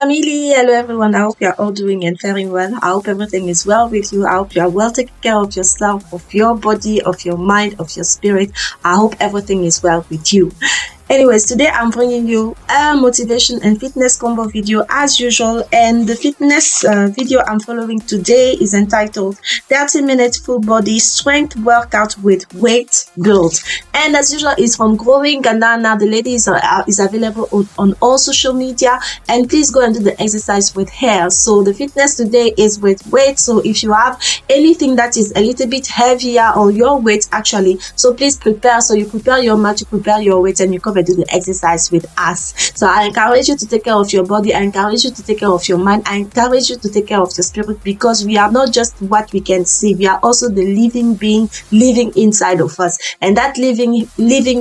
Family, hello everyone. I hope you're all doing and very well. I hope everything is well with you. I hope you are well taking care of yourself, of your body, of your mind, of your spirit. I hope everything is well with you. Anyways, today I'm bringing you a motivation and fitness combo video as usual, and the fitness video I'm following today is entitled 30 minute full body strength workout with weight build. And as usual, it's from Growing Ghana. The lady is available on all social media, and please go and do the exercise with her. So the fitness today is with weight. So if you have anything that is a little bit heavier or your weight actually, so please prepare. So you prepare your mat, you prepare your weight, and you come and do the exercise with us. So I encourage you to take care of your body. I encourage you to take care of your mind. I encourage you to take care of your spirit, because we are not just what we can see. We are also the living being living inside of us, and that living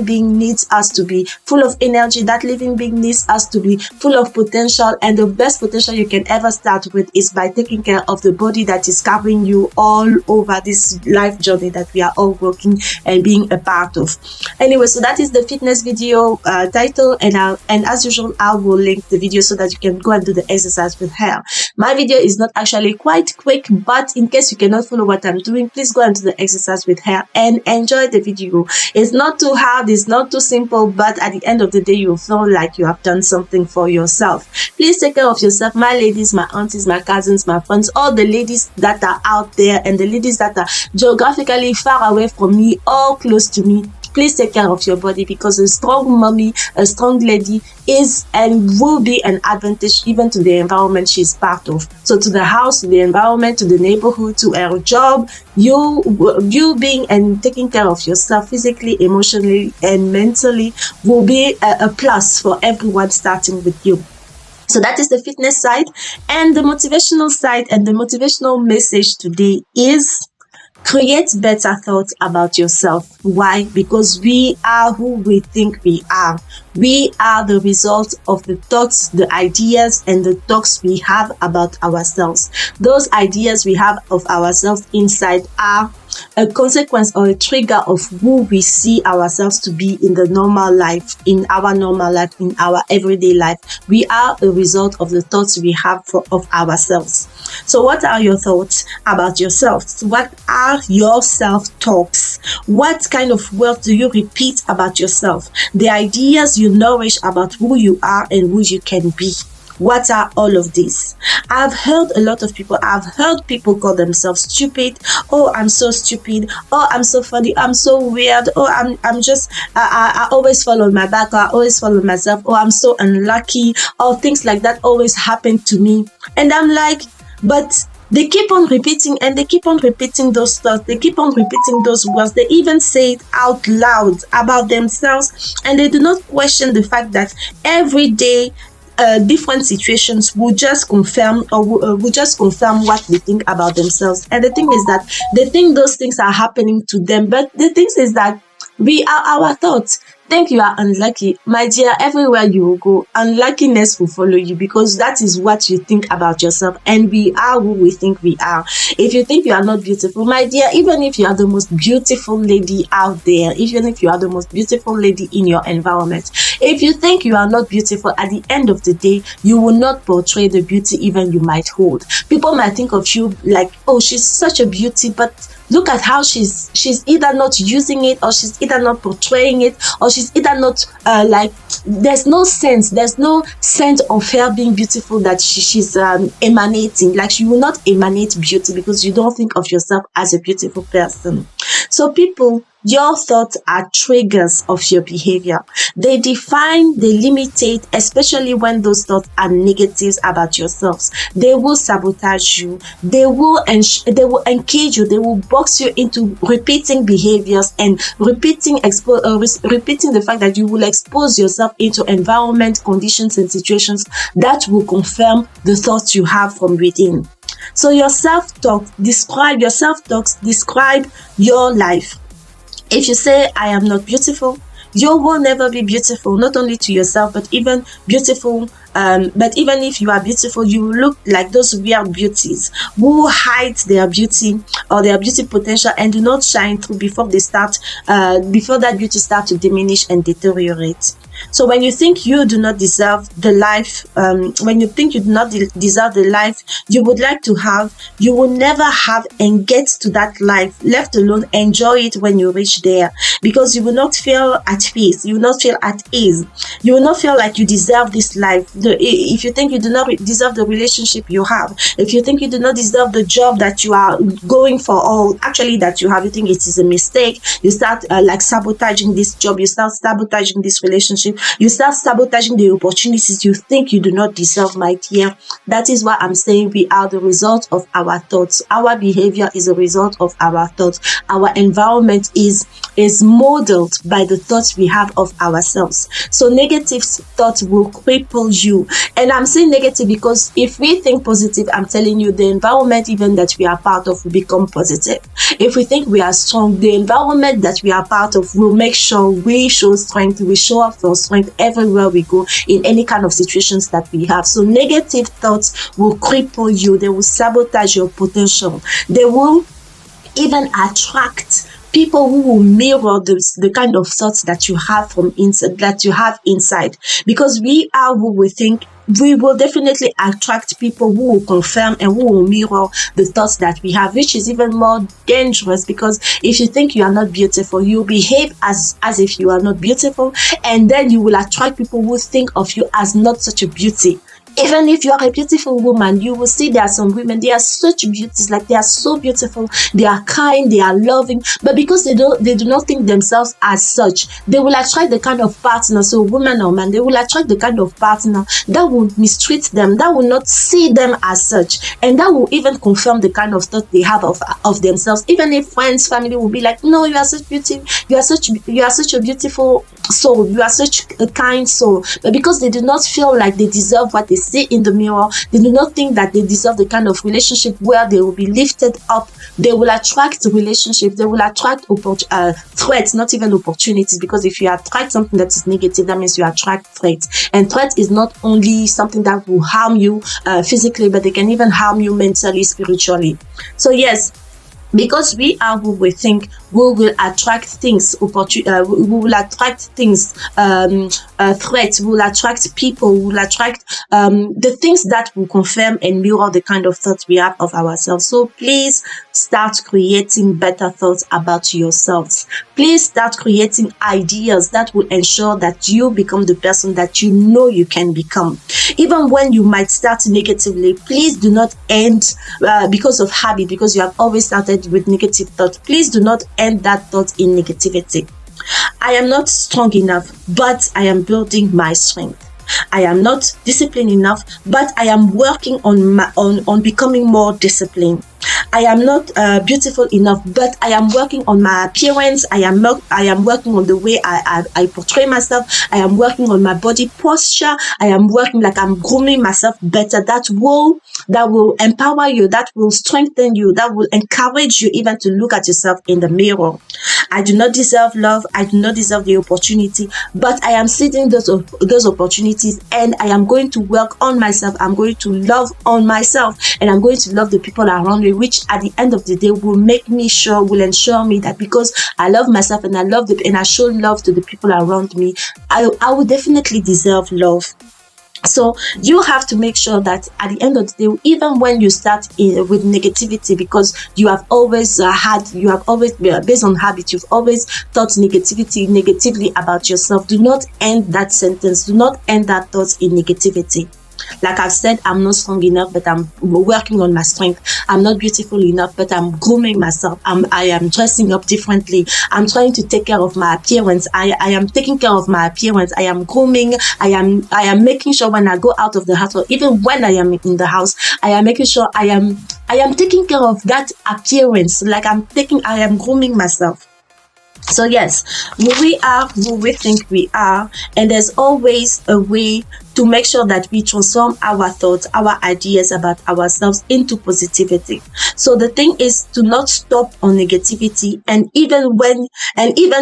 being needs us to be full of energy. That living being needs us to be full of potential, and the best potential you can ever start with is by taking care of the body that is carrying you all over this life journey that we are all working and being a part of. Anyway, so that is the fitness video title, and as usual, I will link the video so that you can go and do the exercise with her. My video is not actually quite quick, but in case you cannot follow what I'm doing, please go and do the exercise with her and enjoy the video. It's not too hard, it's not too simple, but at the end of the day, you'll feel like you have done something for yourself. Please take care of yourself, my ladies, my aunties, my cousins, my friends, all the ladies that are out there and the ladies that are geographically far away from me or close to me. Please take care of your body, because a strong mommy, a strong lady is and will be an advantage even to the environment she's part of. So to the house, to the environment, to the neighborhood, to her job, you being and taking care of yourself physically, emotionally, and mentally will be a plus for everyone, starting with you. So that is the fitness side, and the motivational side, and the motivational message today is: create better thoughts about yourself. Why? Because we are who we think we are. We are the result of the thoughts, the ideas, and the talks we have about ourselves. Those ideas we have of ourselves inside are a consequence or a trigger of who we see ourselves to be in the normal life, in our everyday life. We are a result of the thoughts we have of ourselves. So what are your thoughts about yourself? What are your self-talks? What kind of words do you repeat about yourself? The ideas you nourish about who you are and who you can be. What are all of these? I've heard people call themselves stupid. Oh, I'm so stupid. Oh, I'm so funny. I'm so weird. Oh, I'm just, I always fall on my back. Or I always fall on myself. Oh, I'm so unlucky. Or things like that always happen to me. And I'm like, but they keep on repeating, and they keep on repeating those thoughts. They keep on repeating those words. They even say it out loud about themselves, and they do not question the fact that every day different situations will just confirm what they think about themselves. And the thing is that they think those things are happening to them, but the thing is that we are our thoughts. Think you are unlucky, my dear, everywhere you will go, unluckiness will follow you, because that is what you think about yourself, and we are who we think we are. If you think you are not beautiful, my dear, even if you are the most beautiful lady out there, even if you are the most beautiful lady in your environment, if you think you are not beautiful, at the end of the day, you will not portray the beauty even you might hold. People might think of you like, oh, she's such a beauty, but look at how she's either not using it, or she's either not portraying it, or she's either not there's no sense of her being beautiful that she's emanating. Like, you will not emanate beauty because you don't think of yourself as a beautiful person. So people, your thoughts are triggers of your behavior. They define, they limitate, especially when those thoughts are negatives about yourselves. They will sabotage you. They will engage you. They will box you into repeating behaviors and repeating the fact that you will expose yourself into environment, conditions, and situations that will confirm the thoughts you have from within. So your self-talks describe your life. If you say, I am not beautiful, you will never be beautiful, not only to yourself, but even if you are beautiful, you will look like those weird beauties who hide their beauty or their beauty potential and do not shine through before that beauty starts to diminish and deteriorate. So when you think you do not deserve the life, when you think you do not deserve the life you would like to have, you will never have and get to that life, let alone enjoy it when you reach there, because you will not feel at peace, you will not feel at ease, you will not feel like you deserve this life. If you think you do not deserve the relationship you have, if you think you do not deserve the job that you are going for, or actually that you have, you think it is a mistake, you start like sabotaging this job, you start sabotaging this relationship, you start sabotaging the opportunities you think you do not deserve, my dear. That is why I'm saying we are the result of our thoughts. Our behavior is a result of our thoughts. Our environment is modeled by the thoughts we have of ourselves. So negative thoughts will cripple you. And I'm saying negative because if we think positive, I'm telling you, the environment even that we are part of will become positive. If we think we are strong, the environment that we are part of will make sure we show strength, we show up for strength everywhere we go in any kind of situations that we have. So negative thoughts will cripple you. They will sabotage your potential. They will even attract people who will mirror the kind of thoughts that you have from inside, because we are who we think. We will definitely attract people who will confirm and who will mirror the thoughts that we have, which is even more dangerous, because if you think you are not beautiful, you behave as if you are not beautiful, and then you will attract people who think of you as not such a beauty. Even if you are a beautiful woman, you will see there are some women, they are such beauties, like they are so beautiful, they are kind, they are loving, but because they do not think themselves as such, they will attract the kind of partner, so woman or man, they will attract the kind of partner that will mistreat them, that will not see them as such, and that will even confirm the kind of thought they have of themselves. Even if friends, family will be like, no, you are such beauty, you are such a beautiful soul, you are such a kind soul, but because they do not feel like they deserve what they see in the mirror, they do not think that they deserve the kind of relationship where they will be lifted up, they will attract relationships, they will attract threats, not even opportunities, because if you attract something that is negative, that means you attract threats, and threat is not only something that will harm you physically, but they can even harm you mentally, spiritually. So yes, because we are who we think, we will attract things, we will attract things, threats, we will attract people, we will attract the things that will confirm and mirror the kind of thoughts we have of ourselves. So please start creating better thoughts about yourselves. Please start creating ideas that will ensure that you become the person that you know you can become. Even when you might start negatively, please do not end because of habit, because you have always started with negative thoughts. Please do not end that thought in negativity. I am not strong enough, but I am building my strength. I am not disciplined enough, but I am working on becoming more disciplined. I am not beautiful enough, but I am working on my appearance. I am working on the way I portray myself. I am working on my body posture. I am working, like I'm grooming myself better. That will empower you, that will strengthen you, that will encourage you even to look at yourself in the mirror. I do not deserve love. I do not deserve the opportunity, but I am seizing those opportunities, and I am going to work on myself. I'm going to love on myself, and I'm going to love the people around me, which at the end of the day will ensure me that because I love myself and I show love to the people around me, I will definitely deserve love. So you have to make sure that at the end of the day, even when you start with negativity, because you have always based on habit, you've always thought negatively about yourself. Do not end that sentence. Do not end that thought in negativity. Like I've said, I'm not strong enough, but I'm working on my strength. I'm not beautiful enough, but I'm grooming myself. I am dressing up differently. I'm trying to take care of my appearance. I am taking care of my appearance. I am grooming. I am making sure when I go out of the house, or even when I am in the house, I am making sure I am taking care of that appearance. Like I am grooming myself. So yes, we are who we think we are, and there's always a way to make sure that we transform our thoughts, our ideas about ourselves into positivity. So the thing is to not stop on negativity, and even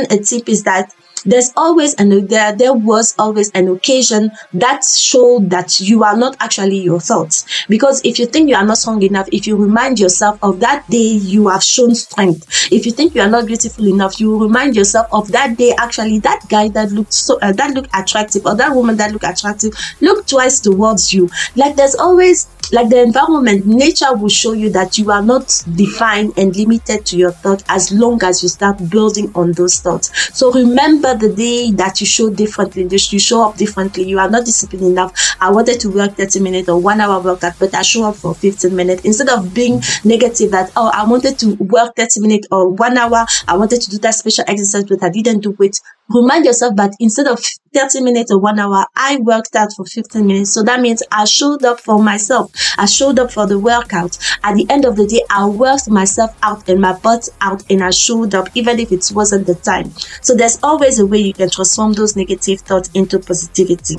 a tip is that There's always there was always an occasion that showed that you are not actually your thoughts. Because if you think you are not strong enough, if you remind yourself of that day you have shown strength, if you think you are not beautiful enough, you remind yourself of that day actually that guy that looked that looked attractive, or that woman that looked attractive, looked twice towards you. Like there's always, like the environment, nature will show you that you are not defined and limited to your thought as long as you start building on those thoughts. So remember the day that you show differently, you show up differently. You are not disciplined enough. I wanted to work 30 minutes or 1 hour workout, but I show up for 15 minutes. Instead of being negative that, oh, I wanted to work 30 minutes or 1 hour, I wanted to do that special exercise, but I didn't do it. Remind yourself that instead of 30 minutes or 1 hour, I worked out for 15 minutes. So that means I showed up for myself. I showed up for the workout. At the end of the day, I worked myself out and my butt out, and I showed up even if it wasn't the time. So there's always a way you can transform those negative thoughts into positivity.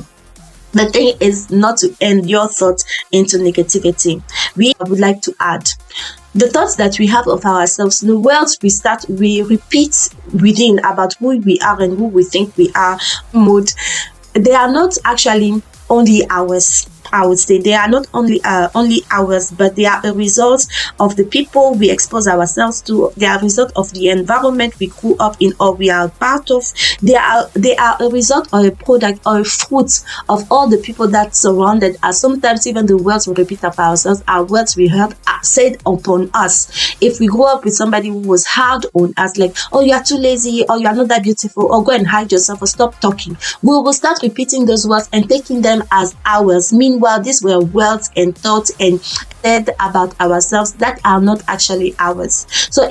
The thing is not to end your thoughts into negativity. I would like to add, the thoughts that we have of ourselves, the words we repeat within about who we are and who we think we are, they are not actually only ours. I would say they are not only ours, but they are a result of the people we expose ourselves to. They are a result of the environment we grew up in or we are part of. They are a result or a product or a fruit of all the people that surrounded us. Sometimes even the words we repeat of ourselves are words we heard said upon us. If we grew up with somebody who was hard on us, like, oh, you are too lazy, or you are not that beautiful, or go and hide yourself, or stop talking, we will start repeating those words and taking them as ours. Meanwhile, these were words and thoughts and said about ourselves that are not actually ours. So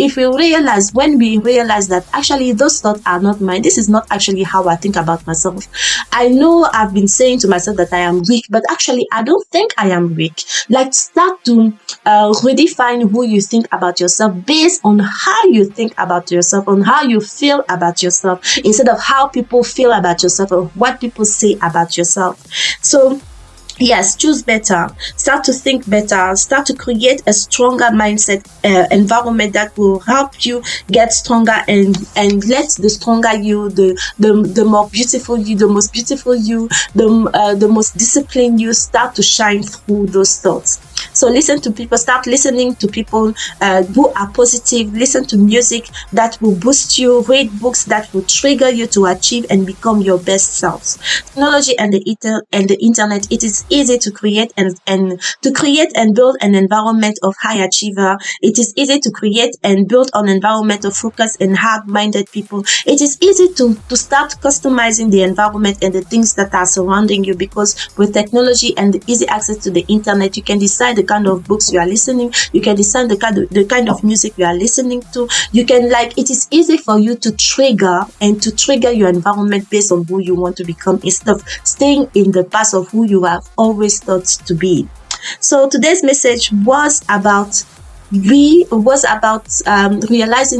when we realize that actually those thoughts are not mine, this is not actually how I think about myself. I know I've been saying to myself that I am weak, but actually I don't think I am weak. Like, start to redefine who you think about yourself based on how you think about yourself, on how you feel about yourself, instead of how people feel about yourself or what people say about yourself. So yes, choose better. Start to think better. Start to create a stronger mindset environment that will help you get stronger, and let the stronger you, the more beautiful you, the most beautiful you, the most disciplined you start to shine through those thoughts. So listen to people, start listening to people who are positive, listen to music that will boost you, read books that will trigger you to achieve and become your best selves. Technology and the internet, it is easy to create and build an environment of high achiever. It is easy to create and build an environment of focused and hard-minded people. It is easy to start customizing the environment and the things that are surrounding you, because with technology and the easy access to the internet, you can decide the kind of books you are listening, you can decide the kind of music you are listening to. You can, it is easy for you to trigger your environment based on who you want to become, instead of staying in the past of who you have always thought to be. So today's message was about realizing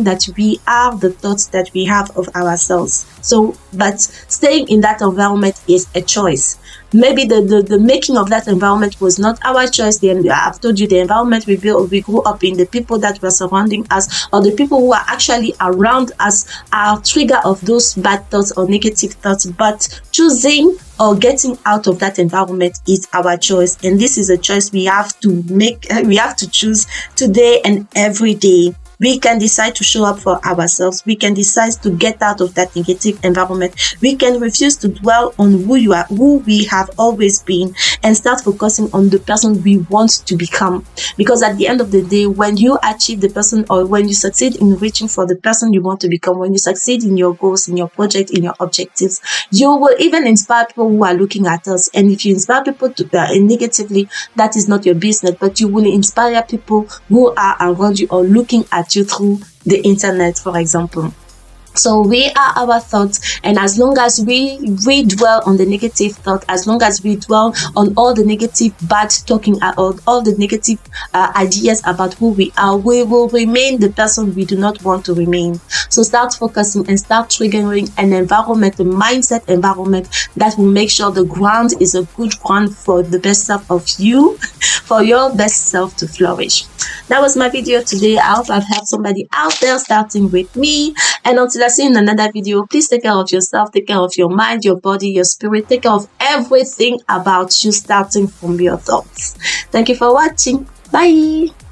that we are the thoughts that we have of ourselves. So, but staying in that environment is a choice. Maybe the making of that environment was not our choice. Then I've told you, the environment we grew up in, the people that were surrounding us, or the people who are actually around us, are trigger of those bad thoughts or negative thoughts. But choosing or getting out of that environment is our choice, and this is a choice we have to make. We have to choose today and every day. We can decide to show up for ourselves. We can decide to get out of that negative environment. We can refuse to dwell on who we have always been, and start focusing on the person we want to become. Because at the end of the day, when you achieve the person, or when you succeed in reaching for the person you want to become, when you succeed in your goals, in your project, in your objectives, you will even inspire people who are looking at us. And if you inspire people negatively, that is not your business, but you will inspire people who are around you or looking at you through the internet, for example. So we are our thoughts, and as long as we dwell on the negative thought, as long as we dwell on all the negative bad talking, all the negative ideas about who we are, we will remain the person we do not want to remain. So start focusing and start triggering an environment, a mindset environment that will make sure the ground is a good ground for the best self of you, for your best self to flourish. That was my video today. I hope I've helped somebody out there starting with me, and until I see you in another video. Please take care of yourself, take care of your mind, your body, your spirit, take care of everything about you, starting from your thoughts. Thank you for watching. Bye.